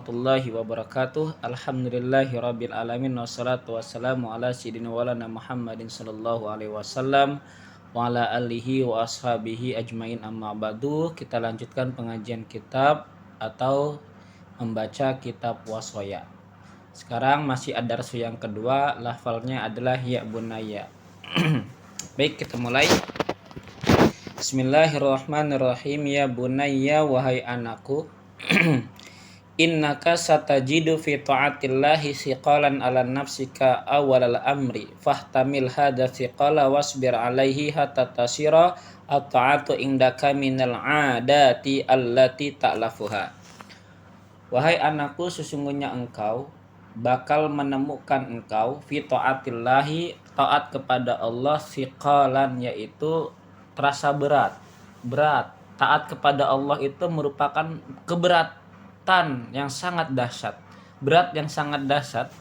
warahmatullahi wabarakatuh. Alhamdulillahirabbil alamin wassalatu wassalamu ala sayyidina walana Muhammadin sallallahu alaihi wasallam wa ala alihi wa ashabihi ajmain, amma ba'du. Kita lanjutkan pengajian kitab atau membaca kitab waswaya. Sekarang masih ada darsu yang kedua, lafalnya adalah ya bunayya. Baik, kita mulai. Bismillahirrahmanirrahim. Ya bunayya, wahai anakku, innaka satajidu fi ta'atillahi siqalan ala nafsika awalal amri fahtamil hadha siqala wasbir alaihi hatta tasira at-ta'atu indaka minal adati allati ta'lafuha. Wahai anakku, sesungguhnya engkau bakal menemukan engkau fi ta'atillahi, taat kepada Allah, siqalan yaitu terasa berat. Taat kepada Allah itu merupakan keberatan yang sangat dahsyat, berat yang sangat dahsyat,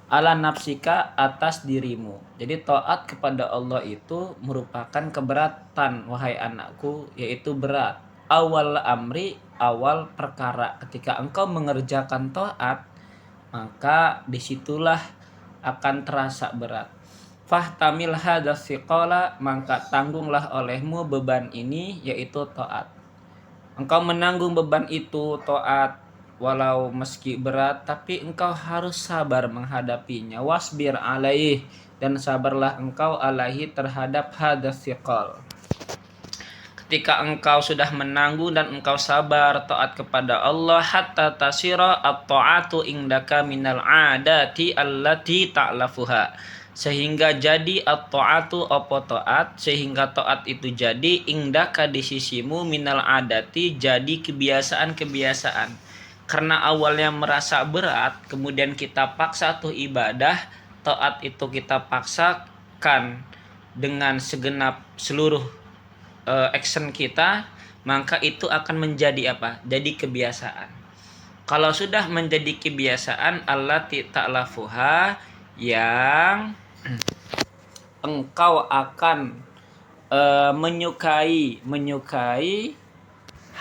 ala nafsika, atas dirimu. Jadi taat kepada Allah itu merupakan keberatan, wahai anakku, yaitu berat. Awal amri, awal perkara. Ketika engkau mengerjakan taat, maka disitulah akan terasa berat. Fahtamil hadza siqala, maka tanggunglah olehmu beban ini, yaitu taat. Engkau menanggung beban itu, taat, walau meski berat, tapi engkau harus sabar menghadapinya. Wasbir alaih, dan sabarlah engkau alaihi terhadap hadza siqal. Ketika engkau sudah menanggung dan engkau sabar taat kepada Allah, hatta tasira at-ta'atu indaka minal adati allati ta'lafuha, sehingga jadi at-ta'atu apa taat, sehingga taat itu jadi indaka di sisimu minal adati, jadi kebiasaan-kebiasaan. Karena awalnya merasa berat, kemudian kita paksa tuh ibadah, taat itu kita paksakan dengan segenap seluruh action kita, maka itu akan menjadi apa? Jadi kebiasaan. Kalau sudah menjadi kebiasaan, allati ta'lafuha, yang engkau akan menyukai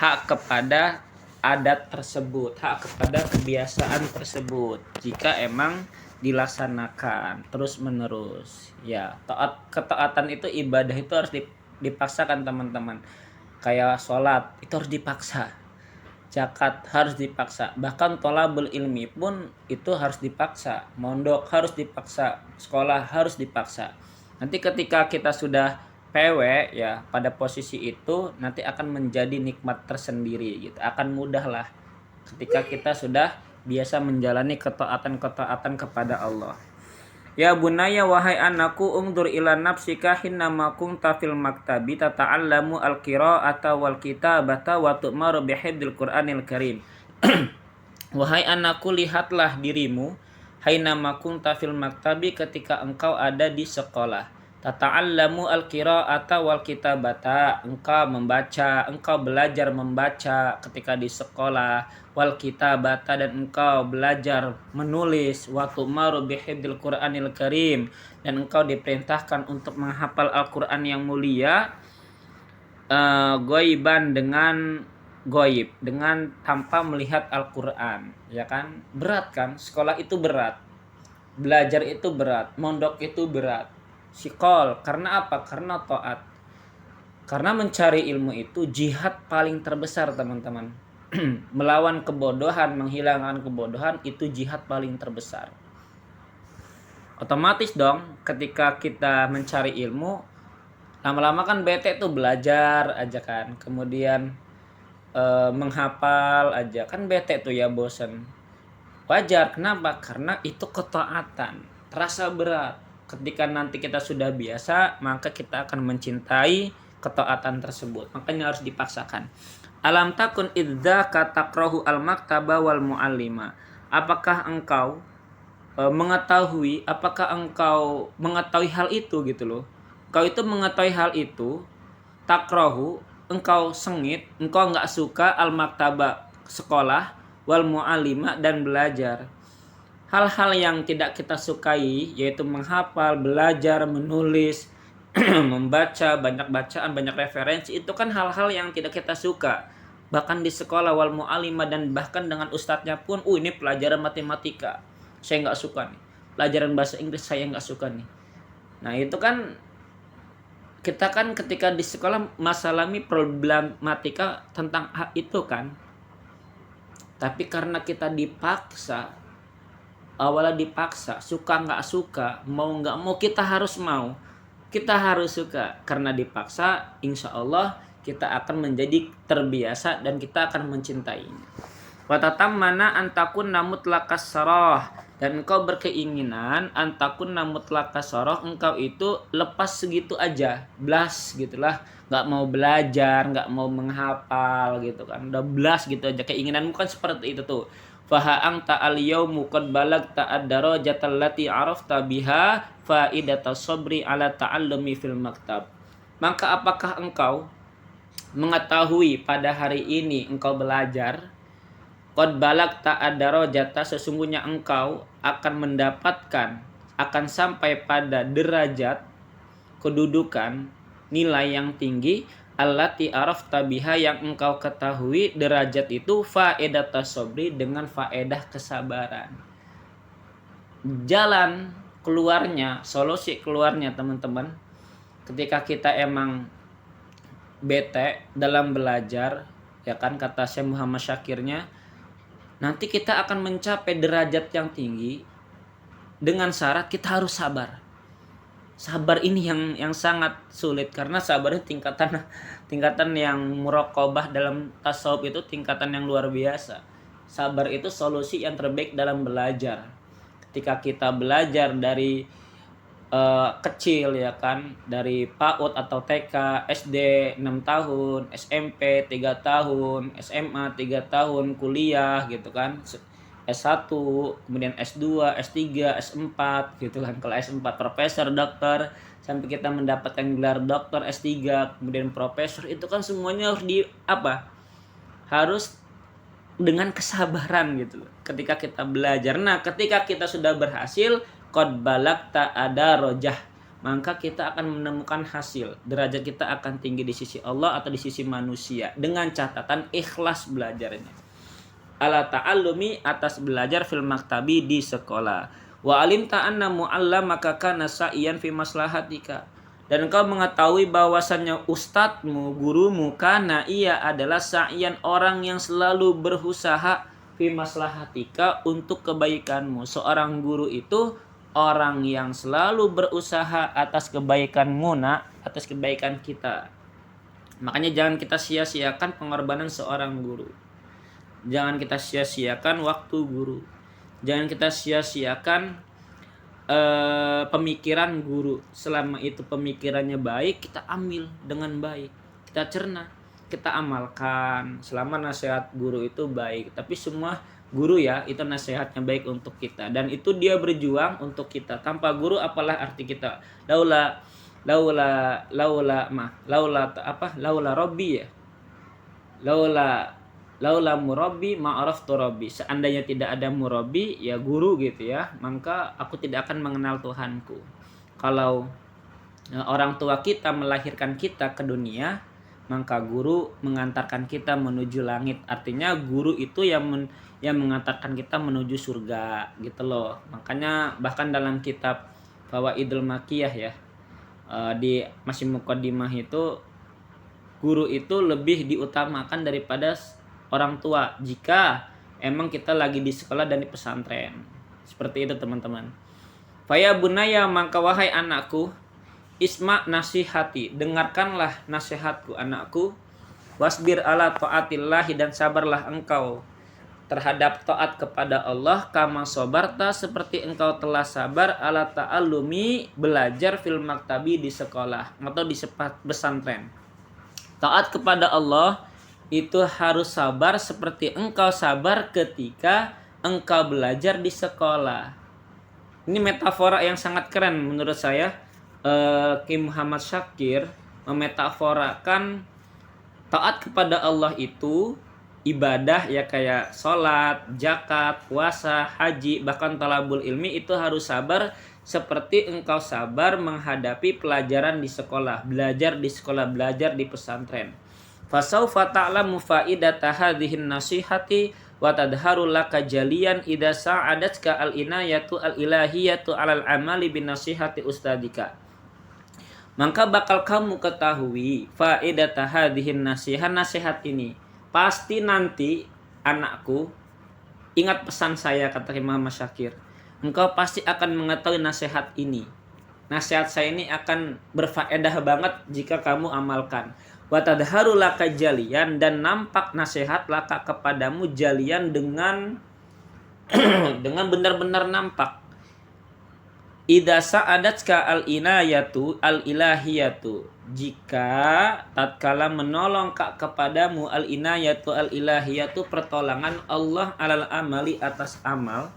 hak kepada adat tersebut, hak kepada kebiasaan tersebut, jika emang dilaksanakan terus menerus. Ya, ketaatan itu, ibadah itu harus dipaksakan teman-teman. Kayak sholat itu harus dipaksa, zakat harus dipaksa, bahkan tholabul ilmi pun itu harus dipaksa, mondok harus dipaksa, sekolah harus dipaksa. Nanti ketika kita sudah PW ya pada posisi itu, nanti akan menjadi nikmat tersendiri gitu, akan mudah lah ketika kita sudah biasa menjalani ketaatan kepada Allah. Ya bunaya, wahai anakku, ungdur ila nafsika hinnama kunta fil maktabi tata'allamu al-qira'ata wal kitabata wa tu'maru bihifdzil Qur'anil Karim. Wahai anakku, lihatlah dirimu, hainama kunta fil maktabi, ketika engkau ada di sekolah. Tata'allamu al-qira'ata wal kitabata, engkau membaca, engkau belajar membaca ketika di sekolah. Wal kitabata, dan engkau belajar menulis. Wa tu'maru bihifdzil Qur'anil Karim, dan engkau diperintahkan untuk menghafal Al-Qur'an yang mulia, goiban, dengan goib, dengan tanpa melihat Al-Qur'an, ya kan? Berat kan? Sekolah itu berat, belajar itu berat, mondok itu berat. Sikol, karena apa? Karena taat. Karena mencari ilmu itu jihad paling terbesar teman-teman. Melawan kebodohan, menghilangkan kebodohan, itu jihad paling terbesar. Otomatis dong ketika kita mencari ilmu, lama-lama kan bete tuh belajar aja kan, kemudian menghafal aja kan bete tuh ya, bosen. Wajar, kenapa? Karena itu ketaatan, terasa berat. Ketika nanti kita sudah biasa, maka kita akan mencintai ketaatan tersebut, makanya harus dipaksakan. Alam takun idza katakrahu al-maktaba wal muallima, apakah engkau mengetahui hal itu gitu loh. Engkau itu mengetahui hal itu, takrahu, engkau sengit, engkau enggak suka, al-maktaba, sekolah, wal muallima, dan belajar. Hal-hal yang tidak kita sukai, yaitu menghafal, belajar, menulis, membaca, banyak bacaan, banyak referensi, itu kan hal-hal yang tidak kita suka. bahkan di sekolah wal mu'allimah, dan bahkan dengan ustadznya pun, ini pelajaran matematika saya nggak suka nih, pelajaran bahasa Inggris saya nggak suka nih. Nah itu kan kita kan ketika di sekolah masalahnya problematika tentang hak itu kan, tapi karena kita dipaksa, awalnya dipaksa, suka nggak suka, mau nggak mau kita harus mau, kita harus suka. Karena dipaksa, insya Allah kita akan menjadi terbiasa dan kita akan mencintainya. Watatamana antakun namut lakas sarah, dan engkau berkeinginan antakun namut lakas sarah, engkau itu lepas segitu aja, blas gitulah, nggak mau belajar, nggak mau menghafal gitu kan, udah blas gitu aja. Keinginanmu kan seperti itu tuh. Faha'ang ta'al yaumu qad balagta ad-darajatal lati arafta biha faidata sabri ala ta'allumi fil maktab. Maka apakah engkau mengetahui pada hari ini engkau belajar, qad balagta ad-darajata, sesungguhnya engkau akan mendapatkan, akan sampai pada derajat kedudukan, nilai yang tinggi, allati arafta biha, yang engkau ketahui derajat itu, faedah sabri, dengan faedah kesabaran. Jalan keluarnya, solusi keluarnya teman-teman, ketika kita emang bete dalam belajar, ya kan, kata Syekh Muhammad Syakirnya, nanti kita akan mencapai derajat yang tinggi dengan syarat kita harus sabar. Sabar ini yang sangat sulit, karena sabar itu tingkatan yang muraqabah dalam tasawuf, itu tingkatan yang luar biasa. Sabar itu solusi yang terbaik dalam belajar. Ketika kita belajar dari kecil, ya kan, dari PAUD atau TK, SD 6 tahun, SMP 3 tahun, SMA 3 tahun, kuliah gitu kan, S1, kemudian S2, S3, S4 gitu kan. Kalau S4 profesor, dokter, sampai kita mendapatkan gelar dokter, S3, kemudian profesor, itu kan semuanya harus harus dengan kesabaran gitu loh ketika kita belajar. Nah, ketika kita sudah berhasil, qad balagta adarajah, maka kita akan menemukan hasil, derajat kita akan tinggi di sisi Allah atau di sisi manusia, dengan catatan ikhlas belajarnya. Ala ta'allumi, atas belajar, fil maktabi, di sekolah. Wa alimta anna mu'allamaka kana sa'iyan fi maslahatika, dan engkau mengetahui bahwasannya ustadzmu, gurumu, kana, ia adalah sa'iyan, orang yang selalu berusaha, fi maslahatika, untuk kebaikanmu. Seorang guru itu orang yang selalu berusaha atas kebaikanmu, nak, atas kebaikan kita. Makanya jangan kita sia-siakan pengorbanan seorang guru. Jangan kita sia-siakan waktu guru. Jangan kita sia-siakan pemikiran guru. Selama itu pemikirannya baik, kita ambil dengan baik, kita cerna, kita amalkan. Selama nasihat guru itu baik. Tapi semua guru, ya, itu nasihatnya baik untuk kita, dan itu dia berjuang untuk kita. Tanpa guru apalah arti kita? Laula Rabbi, ya. Laula murabbi ma'araftu rabbi. Seandainya tidak ada murabbi, ya guru gitu ya, maka aku tidak akan mengenal Tuhanku. Kalau orang tua kita melahirkan kita ke dunia, maka guru mengantarkan kita menuju langit. Artinya guru itu yang mengantarkan kita menuju surga gitu loh. Makanya bahkan dalam kitab Fawaidul Makiyah, ya, di masih muqaddimah itu, guru itu lebih diutamakan daripada orang tua jika emang kita lagi di sekolah dan di pesantren. Seperti itu teman-teman. Faya bunaya, maka wahai anakku, isma nasihati, dengarkanlah nasihatku anakku, wasbir ala taatillahi, dan sabarlah engkau terhadap taat kepada Allah, kama sobarta, seperti engkau telah sabar, ala ta'allumi, belajar, fil maktabi, di sekolah atau di pesantren. Taat kepada Allah itu harus sabar seperti engkau sabar ketika engkau belajar di sekolah. Ini metafora yang sangat keren menurut saya. Ki Muhammad Syakir memetaforakan taat kepada Allah itu ibadah, ya, kayak sholat, zakat, puasa, haji, bahkan talabul ilmi, itu harus sabar seperti engkau sabar menghadapi pelajaran di sekolah, belajar di sekolah, belajar di pesantren. Fasaufa ta'lamu faidata hadhihin nasihati wa tadharu laka jaliyan idza sa'adatka al-inayatu al-ilahiyatu 'alal amali bin nasihati ustadika. Maka bakal kamu ketahui faedata hadhihin nasihat ini. Pasti nanti anakku, ingat pesan saya, kata Imam Syakir. Engkau pasti akan mengetahui nasihat ini. Nasihat saya ini akan berfaedah banget jika kamu amalkan. Wa tadharu laka jalian, dan nampak nasihat laka kepadamu jalian dengan dengan benar-benar nampak. Idza sa'adatka al-inayatu al-ilahiyatu, jika tatkala menolong kepadamu al-inayatu al-ilahiyatu, pertolongan Allah alal amali atas amal,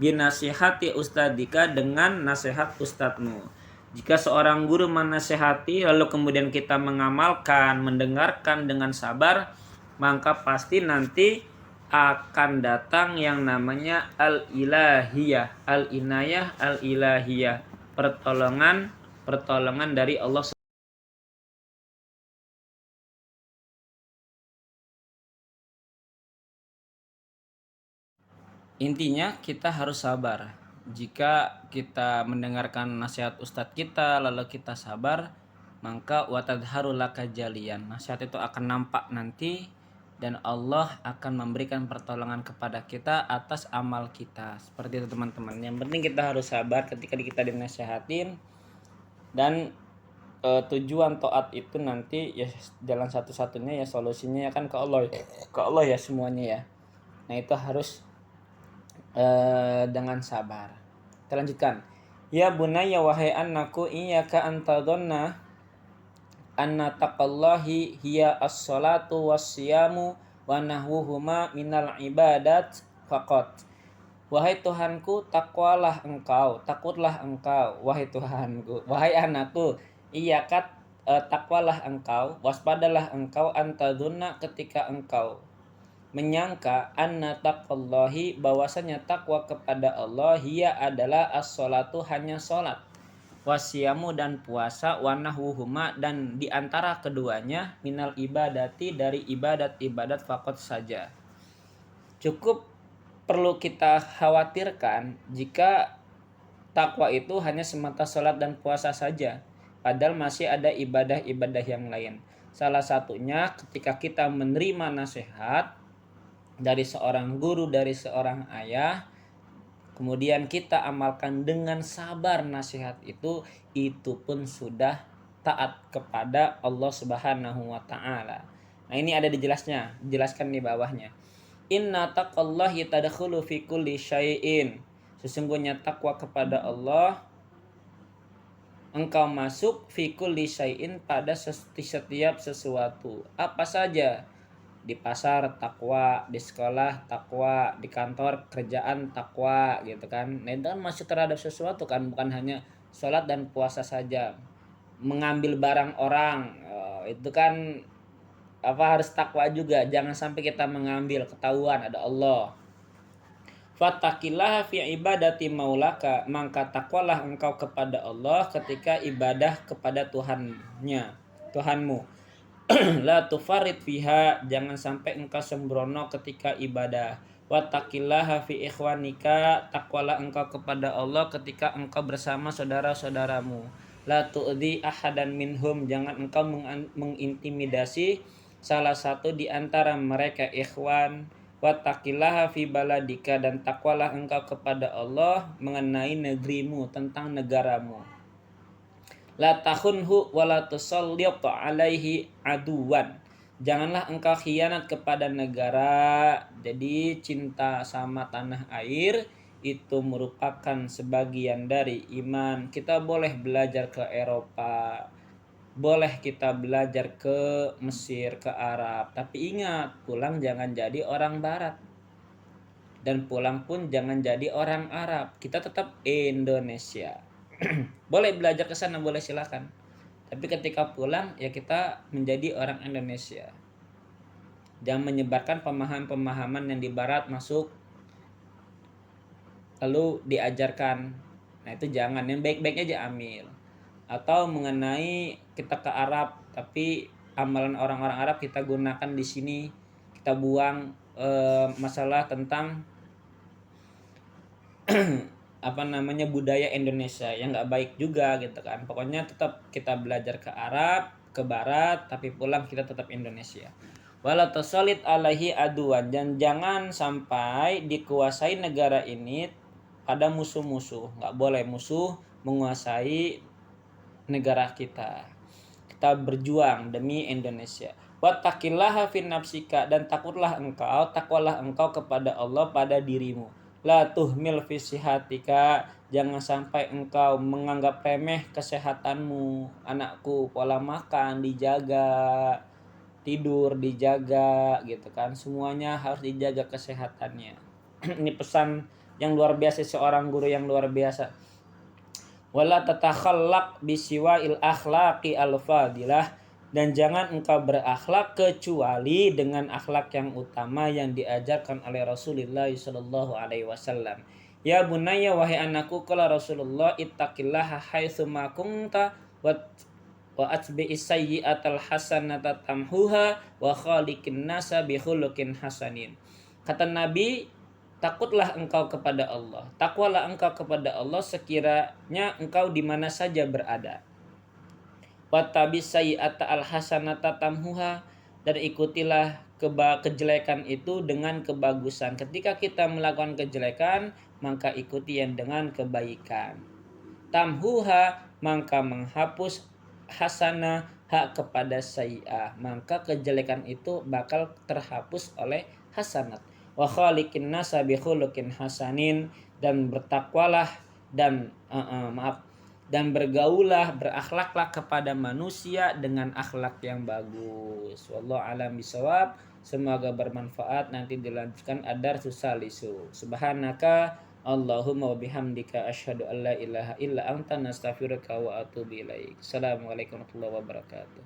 binasihati ustadika, dengan nasihat ustadmu. Jika seorang guru menasihati lalu kemudian kita mengamalkan, mendengarkan dengan sabar, maka pasti nanti akan datang yang namanya al-ilahiyah, al-inayah, al-ilahiyah, pertolongan dari Allah. Intinya kita harus sabar. Jika kita mendengarkan nasihat ustadz kita lalu kita sabar, maka watadharu laka jalian, nasihat itu akan nampak nanti, dan Allah akan memberikan pertolongan kepada kita atas amal kita. Seperti itu teman-teman. Yang penting kita harus sabar ketika kita dinasihatin, dan tujuan taat itu nanti ya jalan satu-satunya ya solusinya ya kan ke Allah ya semuanya ya. Nah itu harus dengan sabar. Kita lanjutkan. Ya bunayya, wahai anakku, iyyaka antadonna anna taqallahi hiya as-salatu was-siyamu wa nahwuhuma minal ibadat faqat. Wahai Tuhanku, takwalah engkau, takutlah engkau. Wahai Tuhanku, wahai anakku, iyyaka, takwalah engkau, waspadalah engkau, antadunna, ketika engkau menyangka, anna taqwallahi, bahwasanya takwa kepada Allah, hiya adalah as-salatu, hanya salat, wasiyamu, dan puasa, wanahwuhuma, dan diantara keduanya, minal ibadati, dari ibadat-ibadat faqat saja. Cukup perlu kita khawatirkan jika takwa itu hanya semata salat dan puasa saja, padahal masih ada ibadah-ibadah yang lain. Salah satunya ketika kita menerima nasihat dari seorang guru, dari seorang ayah, kemudian kita amalkan dengan sabar nasihat itu pun sudah taat kepada Allah Subhanahu wa taala. Nah, ini ada dijelaskan di bawahnya. Inna taqwallahi tadkhulu fi kulli syai'in. Sesungguhnya takwa kepada Allah, engkau masuk fi kulli syai'in, pada setiap sesuatu. Apa saja? Di pasar takwa, di sekolah takwa, di kantor kerjaan takwa, gitu kan. Nah, itu kan masih terhadap sesuatu kan, bukan hanya sholat dan puasa saja. Mengambil barang orang, itu kan harus takwa juga, jangan sampai kita mengambil, ketahuan ada Allah. Fattaqillaha fi ibadati maulaka, maka takwalah engkau kepada Allah ketika ibadah kepada Tuhanmu. La tufarid fiha, jangan sampai engkau sembrono ketika ibadah. Wattaqillaha fi ikhwanika, takwalah engkau kepada Allah ketika engkau bersama saudara-saudaramu. La tu'dhi ahadan minhum, jangan engkau mengintimidasi salah satu di antara mereka ikhwan. Wattaqillaha fi baladika, dan takwalah engkau kepada Allah mengenai negerimu, tentang negaramu. La takhunhu wa la tusallit alaihi aduwan, janganlah engkau khianat kepada negara. Jadi cinta sama tanah air itu merupakan sebagian dari iman. Kita boleh belajar ke Eropa, boleh kita belajar ke Mesir, ke Arab, tapi ingat, pulang jangan jadi orang Barat, dan pulang pun jangan jadi orang Arab. Kita tetap Indonesia. Boleh belajar ke sana, boleh silakan. Tapi ketika pulang ya kita menjadi orang Indonesia. Jangan menyebarkan pemahaman-pemahaman yang di barat masuk lalu diajarkan. Nah, itu jangan, yang baik-baiknya aja ambil. Atau mengenai kita ke Arab tapi amalan orang-orang Arab kita gunakan di sini, kita buang masalah tentang budaya Indonesia yang nggak baik juga gitu kan. Pokoknya tetap kita belajar ke Arab, ke Barat, tapi pulang kita tetap Indonesia. Wala tasallit alaihi aduan, dan jangan sampai dikuasai negara ini pada musuh-musuh. Nggak boleh musuh menguasai negara kita. Kita berjuang demi Indonesia. Wattaqillaha fin nafsika, dan takwalah engkau kepada Allah pada dirimu. La tuhmil fi sihatika, jangan sampai engkau menganggap remeh kesehatanmu. Anakku, pola makan dijaga, tidur dijaga gitu kan. Semuanya harus dijaga kesehatannya. Ini pesan yang luar biasa, seorang guru yang luar biasa. Wala tatakhallaq bisiwa'il akhlaqi al-fadilah, dan jangan engkau berakhlak kecuali dengan akhlak yang utama yang diajarkan oleh Rasulullah sallallahu alaihi wasallam. Ya bunayya, wahai anakku, qala Rasulullah, ittaqillaha haitsu ma kunta wa atbi'is sayyi'atal hasanata tamhuha wa khaliqin nasa bi khuluqin hasanin. Kata Nabi, takutlah engkau kepada Allah, takwalah engkau kepada Allah sekiranya engkau di mana saja berada. Wattabis sayyi'ata alhasanata tamhuha, dan ikutilah kejelekan itu dengan kebagusan. Ketika kita melakukan kejelekan, maka ikuti yang dengan kebaikan. Tamhuha, maka menghapus, hasanah, hak kepada sayyi'ah, maka kejelekan itu bakal terhapus oleh hasanat. Wa khaliqin nasa bi khuluqin hasanin, dan bertakwalah dan dan bergaulah, berakhlaklah kepada manusia dengan akhlak yang bagus. Wallahu a'lam bishawab. Semoga bermanfaat. Nanti dilanjutkan ad-darsus salisu. Subhanaka Allahumma wa bihamdika asyhadu an la ilaha illa anta nastaghfiruka wa atubu ilaik. Assalamualaikum warahmatullahi wabarakatuh.